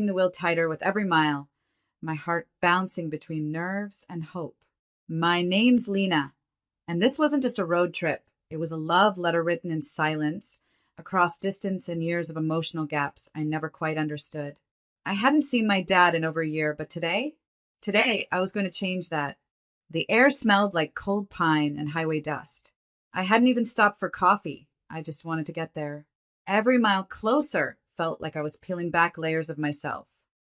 the wheel tighter with every mile, my heart bouncing between nerves and hope. My name's Lena, and this wasn't just a road trip. It was a love letter written in silence, across distance and years of emotional gaps I never quite understood. I hadn't seen my dad in over a year, but today, I was going to change that. The air smelled like cold pine and highway dust. I hadn't even stopped for coffee. I just wanted to get there. Every mile closer felt like I was peeling back layers of myself.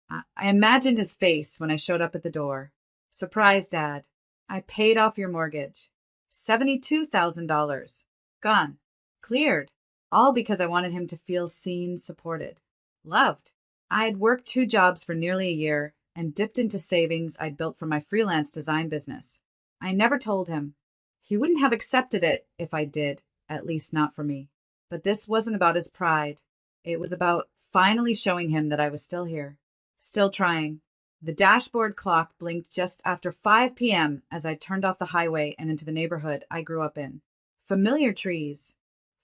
I imagined his face when I showed up at the door. Surprise, Dad. I paid off your mortgage. $72,000. Gone. Cleared. All because I wanted him to feel seen, supported, loved. I had worked 2 jobs for nearly a year and dipped into savings I'd built from my freelance design business. I never told him. He wouldn't have accepted it if I did, at least not for me. But this wasn't about his pride. It was about finally showing him that I was still here, still trying. The dashboard clock blinked just after 5 p.m. as I turned off the highway and into the neighborhood I grew up in. Familiar trees,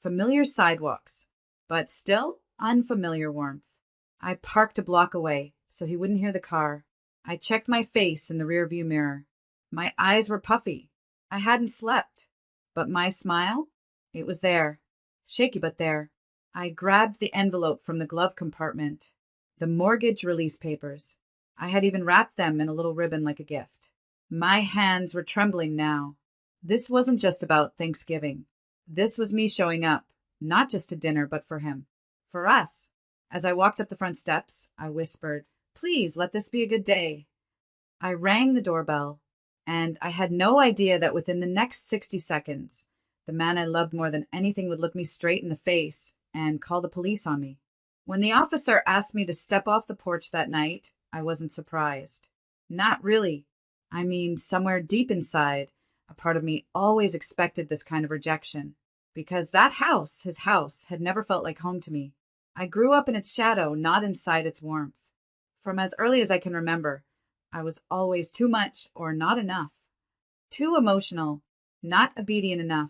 familiar sidewalks, but still unfamiliar warmth. I parked a block away so he wouldn't hear the car. I checked my face in the rearview mirror. My eyes were puffy. I hadn't slept. But my smile? It was there. Shaky, but there. I grabbed the envelope from the glove compartment. The mortgage release papers. I had even wrapped them in a little ribbon like a gift. My hands were trembling now. This wasn't just about Thanksgiving. This was me showing up, not just to dinner, but for him. For us. As I walked up the front steps, I whispered, "Please let this be a good day." I rang the doorbell, and I had no idea that within the next 60 seconds, the man I loved more than anything would look me straight in the face and call the police on me. When the officer asked me to step off the porch that night, I wasn't surprised. Not really. I mean, somewhere deep inside, a part of me always expected this kind of rejection, because that house, his house, had never felt like home to me. I grew up in its shadow, not inside its warmth. From as early as I can remember, I was always too much or not enough. Too emotional, not obedient enough.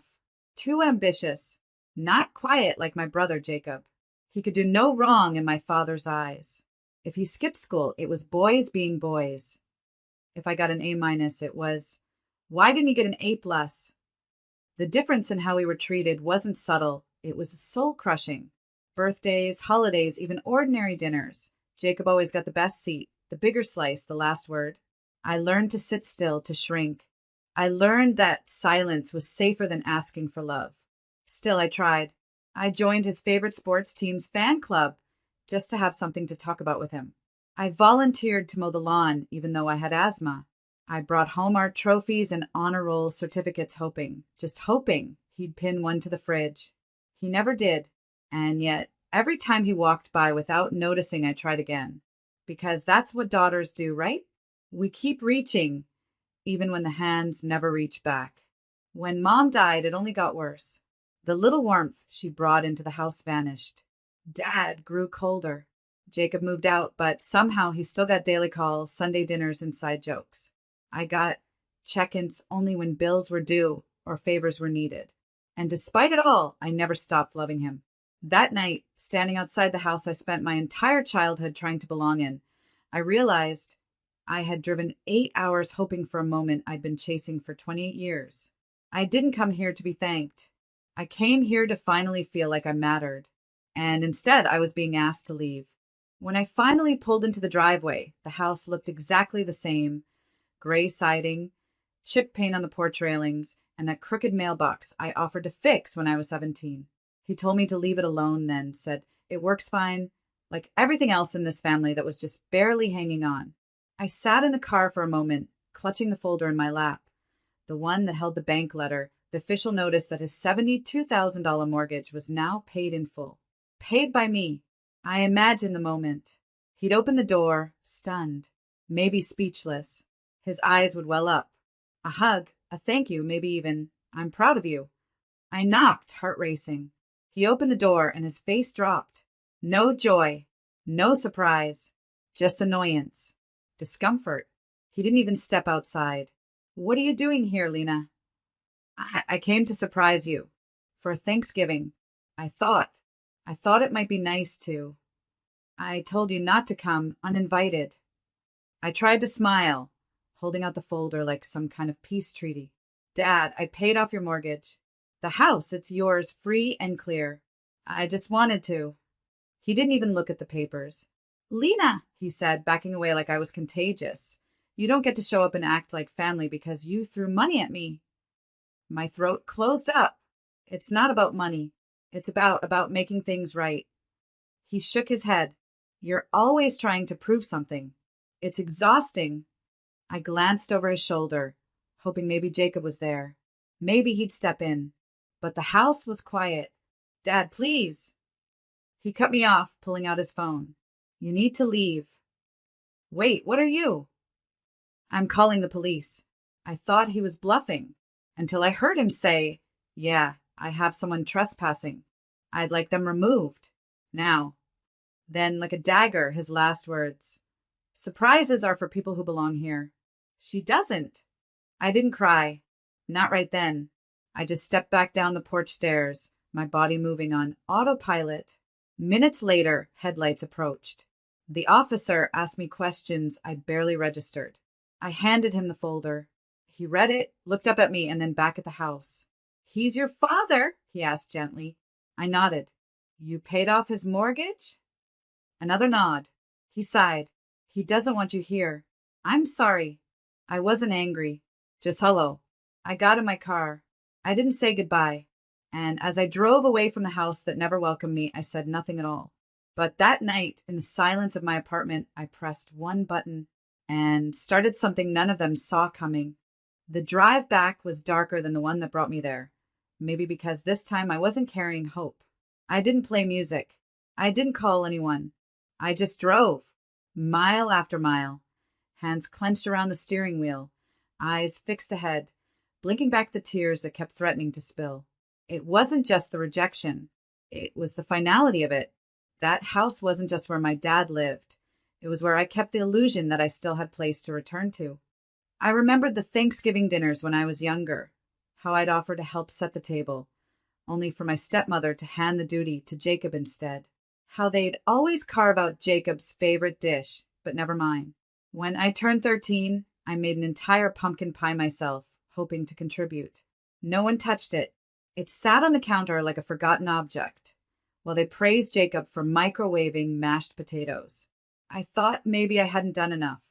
Too ambitious, not quiet like my brother Jacob. He could do no wrong in my father's eyes. If he skipped school, it was boys being boys. If I got an A-, it was, why didn't he get an A+? The difference in how we were treated wasn't subtle. It was soul-crushing. Birthdays, holidays, even ordinary dinners. Jacob always got the best seat, the bigger slice, the last word. I learned to sit still, to shrink. I learned that silence was safer than asking for love. Still, I tried. I joined his favorite sports team's fan club just to have something to talk about with him. I volunteered to mow the lawn, even though I had asthma. I brought home art trophies and honor roll certificates, just hoping he'd pin one to the fridge. He never did. And yet, every time he walked by without noticing, I tried again. Because that's what daughters do, right? We keep reaching, even when the hands never reach back. When Mom died, it only got worse. The little warmth she brought into the house vanished. Dad grew colder. Jacob moved out, but somehow he still got daily calls, Sunday dinners, and side jokes. I got check-ins only when bills were due or favors were needed. And despite it all, I never stopped loving him. That night, standing outside the house I spent my entire childhood trying to belong in, I realized I had driven 8 hours hoping for a moment I'd been chasing for 28 years. I didn't come here to be thanked. I came here to finally feel like I mattered. And instead, I was being asked to leave. When I finally pulled into the driveway, the house looked exactly the same. Gray siding, chipped paint on the porch railings, and that crooked mailbox I offered to fix when I was 17. He told me to leave it alone then, said it works fine, like everything else in this family that was just barely hanging on. I sat in the car for a moment, clutching the folder in my lap, the one that held the bank letter, the official notice that his $72,000 mortgage was now paid in full. Paid by me. I imagined the moment. He'd open the door, stunned, maybe speechless. His eyes would well up. A hug, a thank you, maybe even, "I'm proud of you." I knocked, heart racing. He opened the door and his face dropped. No joy, no surprise, just annoyance, discomfort. He didn't even step outside. "What are you doing here, Lena?" I came to surprise you. For Thanksgiving. I thought it might be nice to. I told you not to come uninvited. I tried to smile, holding out the folder like some kind of peace treaty. Dad, I paid off your mortgage. The house, it's yours, free and clear. I just wanted to. He didn't even look at the papers. Lena, he said, backing away like I was contagious. You don't get to show up and act like family because you threw money at me. My throat closed up. It's not about money. It's about making things right. He shook his head. You're always trying to prove something. It's exhausting. I glanced over his shoulder, hoping maybe Jacob was there. Maybe he'd step in. But the house was quiet. Dad, please. He cut me off, pulling out his phone. You need to leave. Wait, what are you? I'm calling the police. I thought he was bluffing until I heard him say, yeah, I have someone trespassing. I'd like them removed. Now. Then, like a dagger, his last words. Surprises are for people who belong here. She doesn't. I didn't cry. Not right then. I just stepped back down the porch stairs, my body moving on autopilot. Minutes later, headlights approached. The officer asked me questions I barely registered. I handed him the folder. He read it, looked up at me, and then back at the house. He's your father? He asked gently. I nodded. You paid off his mortgage? Another nod. He sighed. He doesn't want you here. I'm sorry. I wasn't angry. Just hello. I got in my car. I didn't say goodbye. And as I drove away from the house that never welcomed me, I said nothing at all. But that night, in the silence of my apartment, I pressed one button and started something none of them saw coming. The drive back was darker than the one that brought me there. Maybe because this time I wasn't carrying hope. I didn't play music. I didn't call anyone. I just drove, mile after mile, hands clenched around the steering wheel, eyes fixed ahead, blinking back the tears that kept threatening to spill. It wasn't just the rejection. It was the finality of it. That house wasn't just where my dad lived. It was where I kept the illusion that I still had place to return to. I remembered the Thanksgiving dinners when I was younger, how I'd offer to help set the table, only for my stepmother to hand the duty to Jacob instead. How they'd always carve out Jacob's favorite dish, but never mine. When I turned 13, I made an entire pumpkin pie myself, hoping to contribute. No one touched it. It sat on the counter like a forgotten object, while they praised Jacob for microwaving mashed potatoes. I thought maybe I hadn't done enough,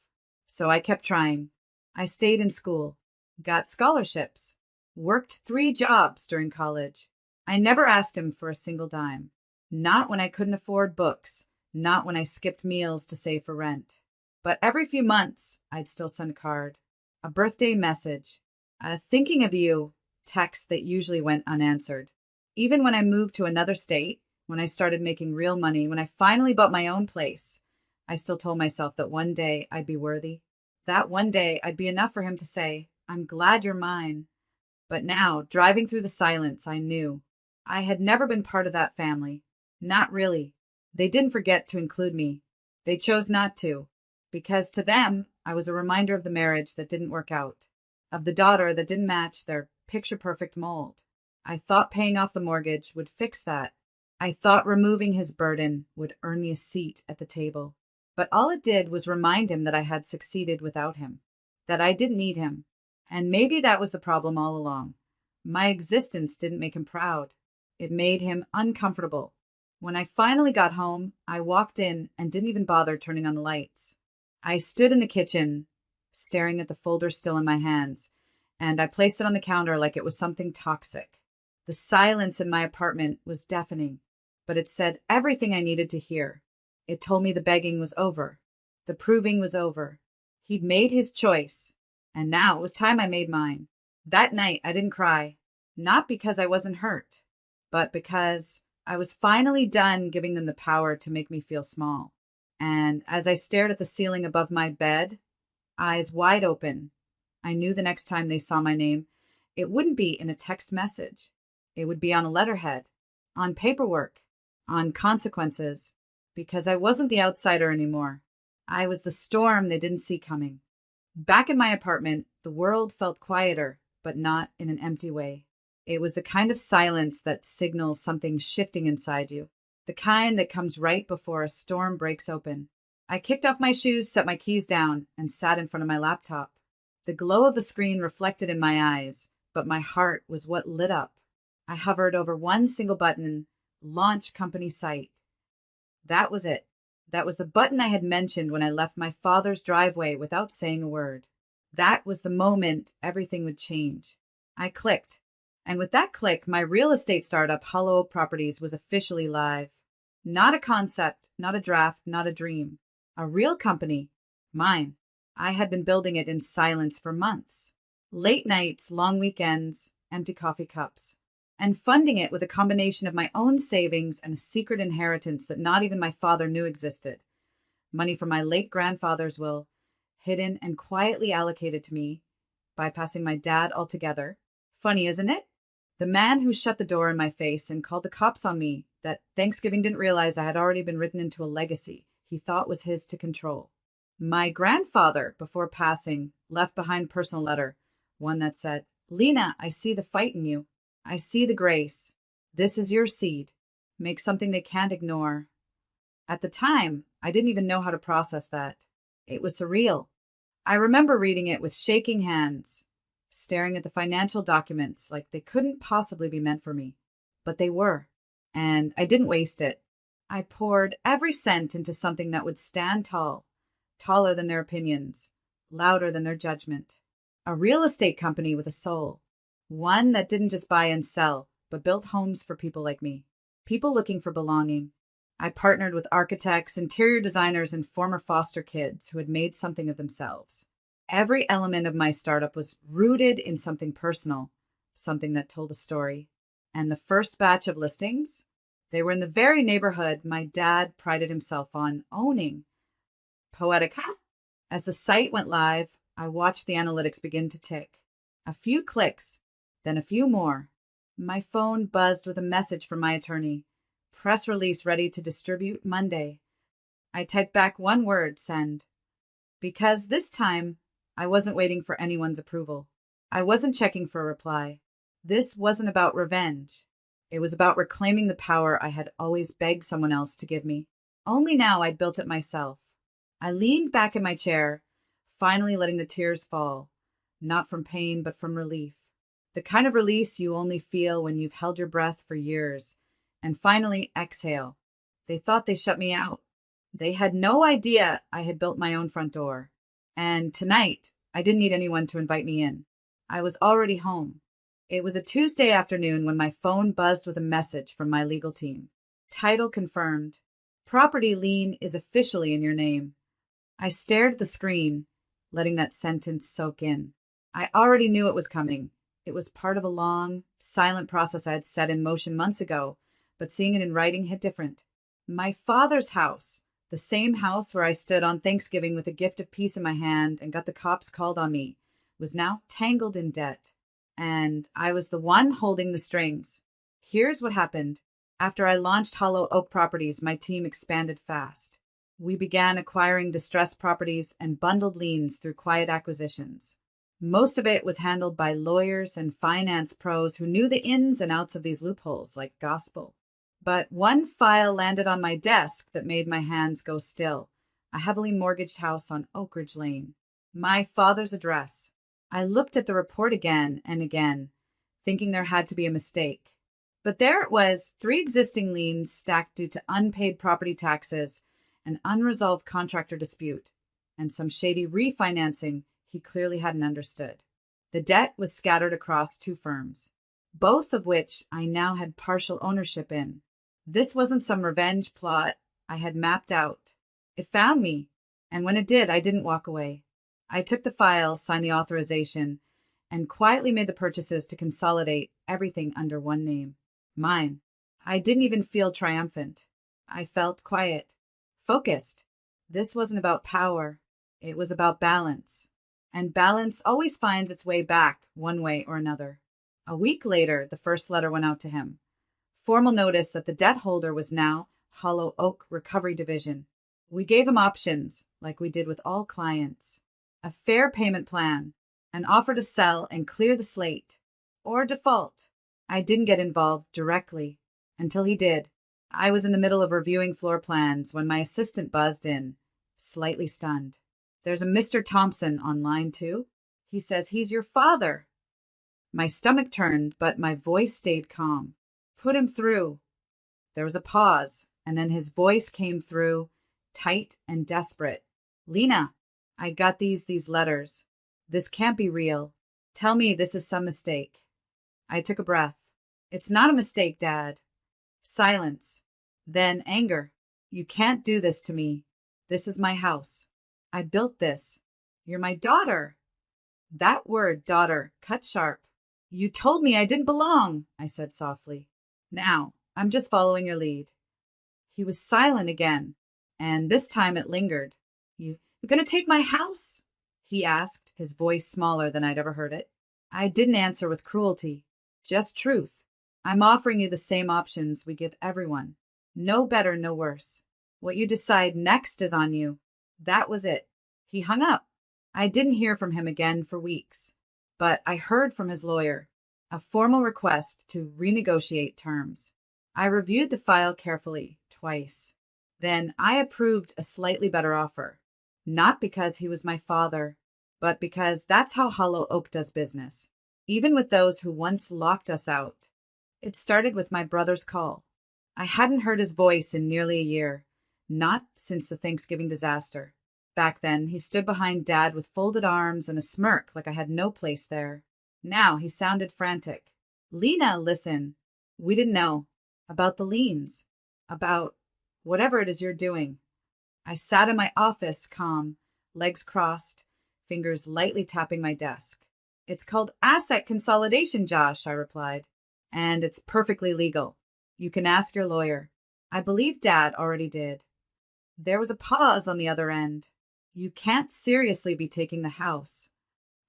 so I kept trying. I stayed in school, got scholarships, worked 3 jobs during college. I never asked him for a single dime. Not when I couldn't afford books, not when I skipped meals to save for rent. But every few months, I'd still send a card, a birthday message, a thinking of you text that usually went unanswered. Even when I moved to another state, when I started making real money, when I finally bought my own place, I still told myself that one day I'd be worthy. That one day I'd be enough for him to say, I'm glad you're mine. But now, driving through the silence, I knew I had never been part of that family. Not really. They didn't forget to include me. They chose not to, because to them, I was a reminder of the marriage that didn't work out, of the daughter that didn't match their picture-perfect mold. I thought paying off the mortgage would fix that. I thought removing his burden would earn me a seat at the table. But all it did was remind him that I had succeeded without him, that I didn't need him. And maybe that was the problem all along. My existence didn't make him proud. It made him uncomfortable. When I finally got home, I walked in and didn't even bother turning on the lights. I stood in the kitchen, staring at the folder still in my hands, and I placed it on the counter like it was something toxic. The silence in my apartment was deafening, but it said everything I needed to hear. It told me the begging was over. The proving was over. He'd made his choice, and now it was time I made mine. That night, I didn't cry, not because I wasn't hurt, but because I was finally done giving them the power to make me feel small. And as I stared at the ceiling above my bed, eyes wide open, I knew the next time they saw my name, it wouldn't be in a text message. It would be on a letterhead, on paperwork, on consequences, because I wasn't the outsider anymore. I was the storm they didn't see coming. Back in my apartment, the world felt quieter, but not in an empty way. It was the kind of silence that signals something shifting inside you. the kind that comes right before a storm breaks open. I kicked off my shoes, set my keys down, and sat in front of my laptop. The glow of the screen reflected in my eyes, but my heart was what lit up. I hovered over one single button, Launch Company Site. That was it. That was the button I had mentioned when I left my father's driveway without saying a word. That was the moment everything would change. I clicked. And with that click, my real estate startup, Hollow Oak Properties, was officially live. Not a concept, not a draft, not a dream. A real company. Mine. I had been building it in silence for months. Late nights, long weekends, empty coffee cups. And funding it with a combination of my own savings and a secret inheritance that not even my father knew existed. Money from my late grandfather's will, hidden and quietly allocated to me, bypassing my dad altogether. Funny, isn't it? The man who shut the door in my face and called the cops on me that Thanksgiving didn't realize I had already been written into a legacy he thought was his to control. My grandfather, before passing, left behind a personal letter, one that said, "Lena, I see the fight in you. I see the grace. This is your seed. Make something they can't ignore." At the time, I didn't even know how to process that. It was surreal. I remember reading it with shaking hands, staring at the financial documents like they couldn't possibly be meant for me. But they were. And I didn't waste it. I poured every cent into something that would stand tall, taller than their opinions, louder than their judgment. A real estate company with a soul. One that didn't just buy and sell, but built homes for people like me. People looking for belonging. I partnered with architects, interior designers, and former foster kids who had made something of themselves. Every element of my startup was rooted in something personal, something that told a story. And the first batch of listings, they were in the very neighborhood my dad prided himself on owning. Poetic, huh? As the site went live, I watched the analytics begin to tick. A few clicks, then a few more. My phone buzzed with a message from my attorney. Press release ready to distribute Monday. I typed back one word, send. Because this time, I wasn't waiting for anyone's approval. I wasn't checking for a reply. This wasn't about revenge. It was about reclaiming the power I had always begged someone else to give me. Only now I'd built it myself. I leaned back in my chair, finally letting the tears fall, not from pain, but from relief. The kind of release you only feel when you've held your breath for years, and finally exhale. They thought they shut me out. They had no idea I had built my own front door. And tonight, I didn't need anyone to invite me in. I was already home. It was a Tuesday afternoon when my phone buzzed with a message from my legal team. Title confirmed. Property lien is officially in your name. I stared at the screen, letting that sentence soak in. I already knew it was coming. It was part of a long, silent process I had set in motion months ago, but seeing it in writing hit different. My father's house, the same house where I stood on Thanksgiving with a gift of peace in my hand and got the cops called on me, was now tangled in debt. And I was the one holding the strings. Here's what happened. After I launched Hollow Oak Properties, my team expanded fast. We began acquiring distressed properties and bundled liens through quiet acquisitions. Most of it was handled by lawyers and finance pros who knew the ins and outs of these loopholes like gospel. But one file landed on my desk that made my hands go still. A heavily mortgaged house on Oak Ridge Lane. My father's address. I looked at the report again and again, thinking there had to be a mistake. But there it was, 3 existing liens stacked due to unpaid property taxes, an unresolved contractor dispute, and some shady refinancing he clearly hadn't understood. The debt was scattered across 2 firms, both of which I now had partial ownership in. This wasn't some revenge plot I had mapped out. It found me, and when it did, I didn't walk away. I took the file, signed the authorization, and quietly made the purchases to consolidate everything under one name. Mine. I didn't even feel triumphant. I felt quiet. Focused. This wasn't about power. It was about balance. And balance always finds its way back, one way or another. A week later, the first letter went out to him. Formal notice that the debt holder was now Hollow Oak Recovery Division. We gave him options, like we did with all clients. A fair payment plan, an offer to sell and clear the slate, or default. I didn't get involved directly until he did. I was in the middle of reviewing floor plans when my assistant buzzed in, slightly stunned. There's a Mr. Thompson on line 2. He says he's your father. My stomach turned, but my voice stayed calm. Put him through. There was a pause, and then his voice came through, tight and desperate. Lena, I got these letters. This can't be real. Tell me this is some mistake. I took a breath. It's not a mistake, Dad. Silence. Then anger. You can't do this to me. This is my house. I built this. You're my daughter. That word, daughter, cut sharp. You told me I didn't belong, I said softly. Now, I'm just following your lead. He was silent again, and this time it lingered. You're gonna take my house? He asked, his voice smaller than I'd ever heard it. I didn't answer with cruelty, just truth. I'm offering you the same options we give everyone. No better, no worse. What you decide next is on you. That was it. He hung up. I didn't hear from him again for weeks, but I heard from his lawyer, a formal request to renegotiate terms. I reviewed the file carefully, twice. Then I approved a slightly better offer, not because he was my father, but because that's how Hollow Oak does business, even with those who once locked us out. It started with my brother's call. I hadn't heard his voice in nearly a year, not since the Thanksgiving disaster. Back then, he stood behind Dad with folded arms and a smirk like I had no place there. Now he sounded frantic. Lena, listen. We didn't know. About the liens. About whatever it is you're doing. I sat in my office, calm, legs crossed, fingers lightly tapping my desk. It's called asset consolidation, Josh, I replied. And it's perfectly legal. You can ask your lawyer. I believe Dad already did. There was a pause on the other end. You can't seriously be taking the house.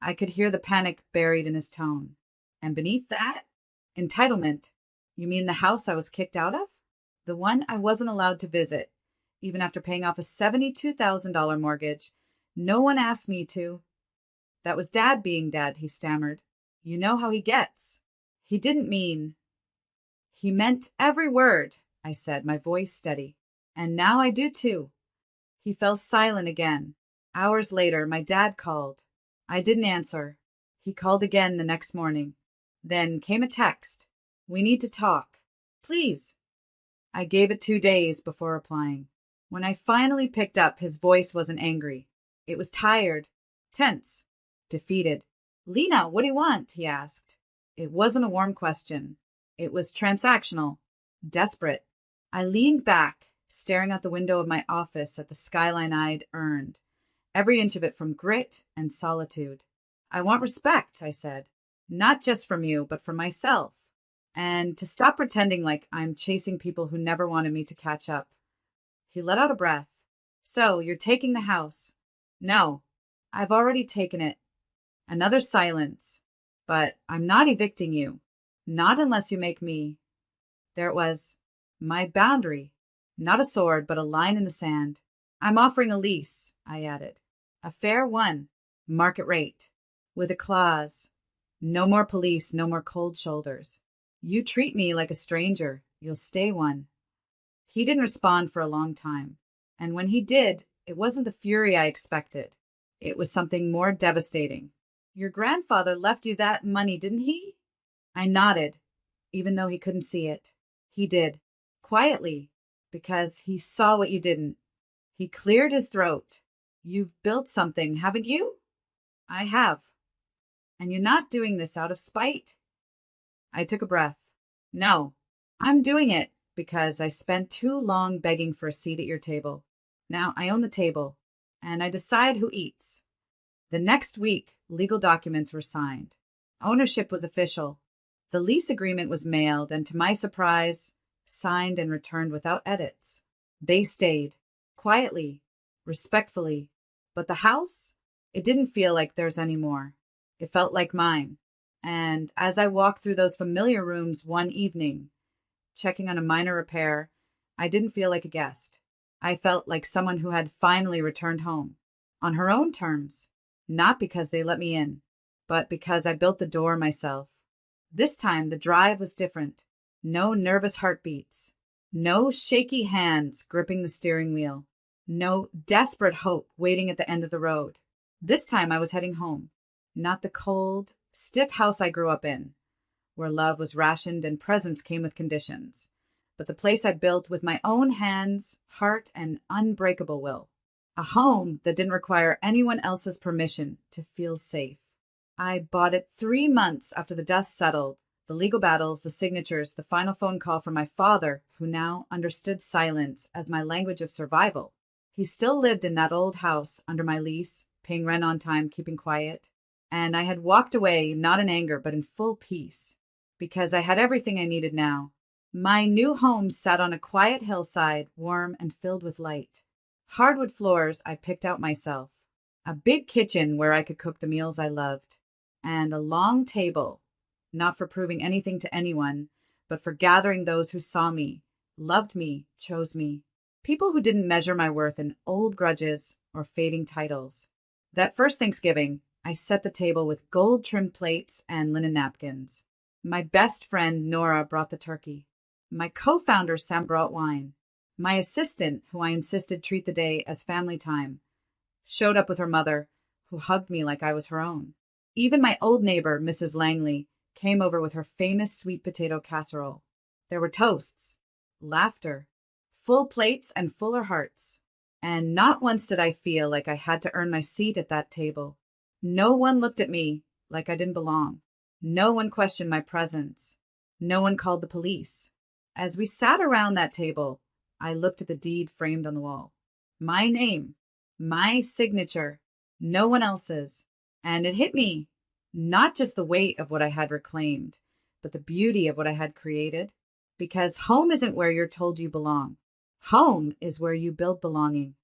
I could hear the panic buried in his tone. And beneath that, entitlement. You mean the house I was kicked out of? The one I wasn't allowed to visit, even after paying off a $72,000 mortgage. No one asked me to. That was Dad being Dad, he stammered. You know how he gets. He didn't mean. He meant every word, I said, my voice steady. And now I do too. He fell silent again. Hours later, my dad called. I didn't answer. He called again the next morning. Then came a text. We need to talk. Please. I gave it 2 days before replying. When I finally picked up, his voice wasn't angry. It was tired, tense, defeated. Lena, what do you want? He asked. It wasn't a warm question. It was transactional, desperate. I leaned back, staring out the window of my office at the skyline I'd earned, every inch of it from grit and solitude. I want respect, I said, not just from you, but from myself, and to stop pretending like I'm chasing people who never wanted me to catch up. He let out a breath. So, you're taking the house? No, I've already taken it. Another silence. But I'm not evicting you. Not unless you make me. There it was. My boundary. Not a sword, but a line in the sand. I'm offering a lease, I added. A fair one. Market rate. With a clause. No more police, no more cold shoulders. You treat me like a stranger. You'll stay one. He didn't respond for a long time. And when he did, it wasn't the fury I expected. It was something more devastating. Your grandfather left you that money, didn't he? I nodded, even though he couldn't see it. He did. Quietly. Because he saw what you didn't. He cleared his throat. You've built something, haven't you? I have. And you're not doing this out of spite. I took a breath. No, I'm doing it because I spent too long begging for a seat at your table. Now I own the table, and I decide who eats. The next week, legal documents were signed. Ownership was official. The lease agreement was mailed, and to my surprise, signed and returned without edits. They stayed, quietly, respectfully. But the house? It didn't feel like theirs anymore. It felt like mine. And as I walked through those familiar rooms one evening, checking on a minor repair, I didn't feel like a guest. I felt like someone who had finally returned home, on her own terms, not because they let me in, but because I built the door myself. This time, the drive was different. No nervous heartbeats. No shaky hands gripping the steering wheel. No desperate hope waiting at the end of the road. This time I was heading home. Not the cold, stiff house I grew up in, where love was rationed and presents came with conditions, but the place I built with my own hands, heart, and unbreakable will. A home that didn't require anyone else's permission to feel safe. I bought it 3 months after the dust settled, the legal battles, the signatures, the final phone call from my father, who now understood silence as my language of survival. He still lived in that old house under my lease, paying rent on time, keeping quiet. And I had walked away, not in anger, but in full peace, because I had everything I needed now. My new home sat on a quiet hillside, warm and filled with light. Hardwood floors I picked out myself. A big kitchen where I could cook the meals I loved. And a long table, not for proving anything to anyone, but for gathering those who saw me, loved me, chose me. People who didn't measure my worth in old grudges or fading titles. That first Thanksgiving, I set the table with gold-trimmed plates and linen napkins. My best friend, Nora, brought the turkey. My co-founder, Sam, brought wine. My assistant, who I insisted treat the day as family time, showed up with her mother, who hugged me like I was her own. Even my old neighbor, Mrs. Langley, came over with her famous sweet potato casserole. There were toasts, laughter, full plates and fuller hearts. And not once did I feel like I had to earn my seat at that table. No one looked at me like I didn't belong. No one questioned my presence. No one called the police. As we sat around that table, I looked at the deed framed on the wall. My name, my signature, no one else's. And it hit me, not just the weight of what I had reclaimed, but the beauty of what I had created. Because home isn't where you're told you belong. Home is where you build belonging.